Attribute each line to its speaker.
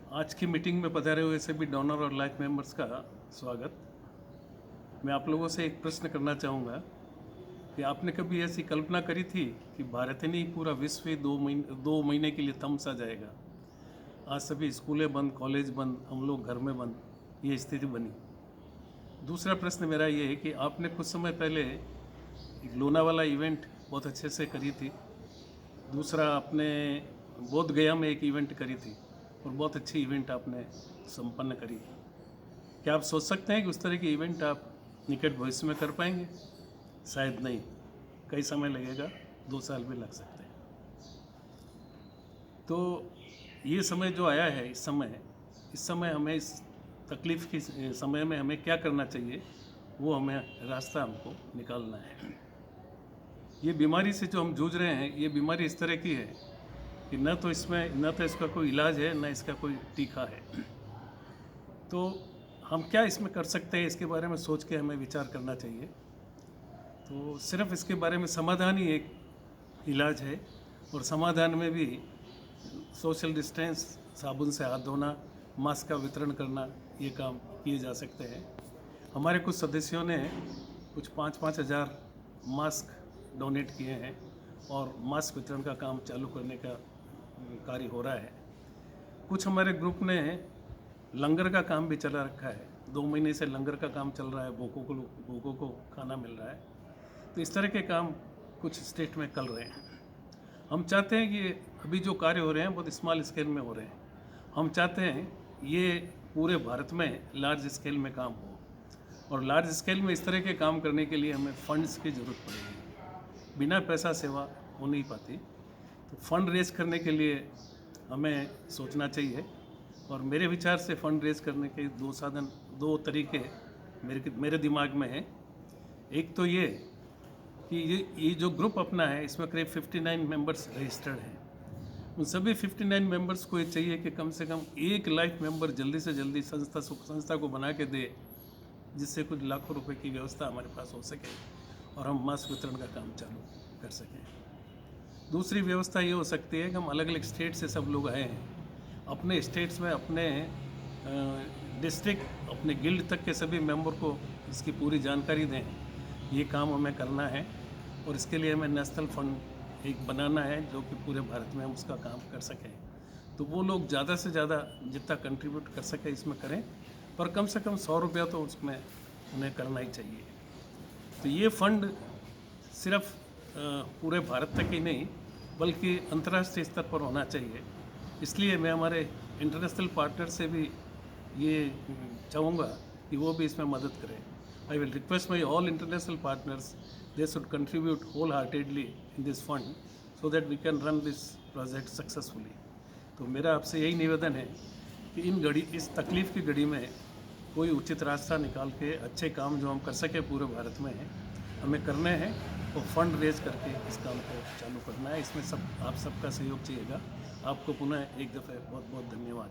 Speaker 1: आज की मीटिंग में पधारे हुए सभी डोनर और लाइफ मेंबर्स का स्वागत। मैं आप लोगों से एक प्रश्न करना चाहूँगा कि आपने कभी ऐसी कल्पना करी थी कि भारत ही नहीं पूरा विश्व ही 2 महीने के लिए थम सा जाएगा। आज सभी स्कूलें बंद, कॉलेज बंद, हम लोग घर में बंद, ये स्थिति बनी। दूसरा प्रश्न मेरा ये है कि आपने कुछ समय पहले एक लोनावाला इवेंट बहुत अच्छे से करी थी। दूसरा आपने बोध गया में एक इवेंट करी थी और बहुत अच्छी इवेंट आपने संपन्न करी। क्या आप सोच सकते हैं कि उस तरह की इवेंट आप निकट भविष्य में कर पाएंगे? शायद नहीं, कई समय लगेगा, 2 साल भी लग सकते हैं। तो ये समय जो आया है, इस समय हमें इस तकलीफ़ की समय में हमें क्या करना चाहिए, वो हमें रास्ता हमको निकालना है। ये बीमारी से जो हम जूझ रहे हैं, ये बीमारी इस तरह की है कि न तो इसका कोई इलाज है, न इसका कोई टीका है। तो हम क्या इसमें कर सकते हैं, इसके बारे में सोच के हमें विचार करना चाहिए। तो सिर्फ इसके बारे में समाधान ही एक इलाज है, और समाधान में भी सोशल डिस्टेंस, साबुन से हाथ धोना, मास्क का वितरण करना, ये काम किए जा सकते हैं। हमारे कुछ सदस्यों ने कुछ 5-5 हज़ार मास्क डोनेट किए हैं और मास्क वितरण का काम चालू करने का कार्य हो रहा है। कुछ हमारे ग्रुप ने लंगर का काम भी चला रखा है। 2 महीने से लंगर का काम चल रहा है, भूखों को खाना मिल रहा है। तो इस तरह के काम कुछ स्टेट में चल रहे हैं। हम चाहते हैं कि अभी जो कार्य हो रहे हैं बहुत स्मॉल स्केल में हो रहे हैं। हम चाहते हैं ये पूरे भारत में लार्ज स्केल में काम हो, और लार्ज स्केल में इस तरह के काम करने के लिए हमें फंड्स की ज़रूरत पड़ेगी। बिना पैसा सेवा हो नहीं पाती। तो फंड रेज करने के लिए हमें सोचना चाहिए, और मेरे विचार से फंड रेज करने के 2 तरीके मेरे दिमाग में हैं। एक तो ये कि ये जो ग्रुप अपना है, इसमें करीब 59 मेंबर्स रजिस्टर्ड हैं। उन सभी 59 मेंबर्स को ये चाहिए कि कम से कम एक लाइफ मेंबर जल्दी से जल्दी संस्था को बना के दे, जिससे कुछ लाखों रुपए की व्यवस्था हमारे पास हो सके और हम मास्क वितरण का काम चालू कर सकें। दूसरी व्यवस्था ये हो सकती है कि हम अलग अलग स्टेट से सब लोग आए हैं, अपने स्टेट्स में अपने डिस्ट्रिक्ट, अपने गिल्ड तक के सभी मेंबर को इसकी पूरी जानकारी दें। ये काम हमें करना है, और इसके लिए हमें नेशनल फंड एक बनाना है जो कि पूरे भारत में हम उसका काम कर सकें। तो वो लोग ज़्यादा से ज़्यादा जितना कंट्रीब्यूट कर सके इसमें करें, पर कम से कम 100 रुपया तो उसमें उन्हें करना ही चाहिए। तो ये फंड सिर्फ पूरे भारत तक ही नहीं बल्कि अंतर्राष्ट्रीय स्तर पर होना चाहिए। इसलिए मैं हमारे इंटरनेशनल पार्टनर से भी ये चाहूँगा कि वो भी इसमें मदद करें। I will request my all international partners, they should contribute wholeheartedly in this fund so that we can run this project successfully. तो मेरा आपसे यही निवेदन है कि इस तकलीफ़ की घड़ी में कोई उचित रास्ता निकाल के अच्छे काम जो हम कर सकें पूरे भारत में हमें करने हैं, तो फंड रेज करके इस काम को चालू करना है। इसमें आप सबका सहयोग चाहिएगा। आपको पुनः एक दफ़े बहुत बहुत धन्यवाद।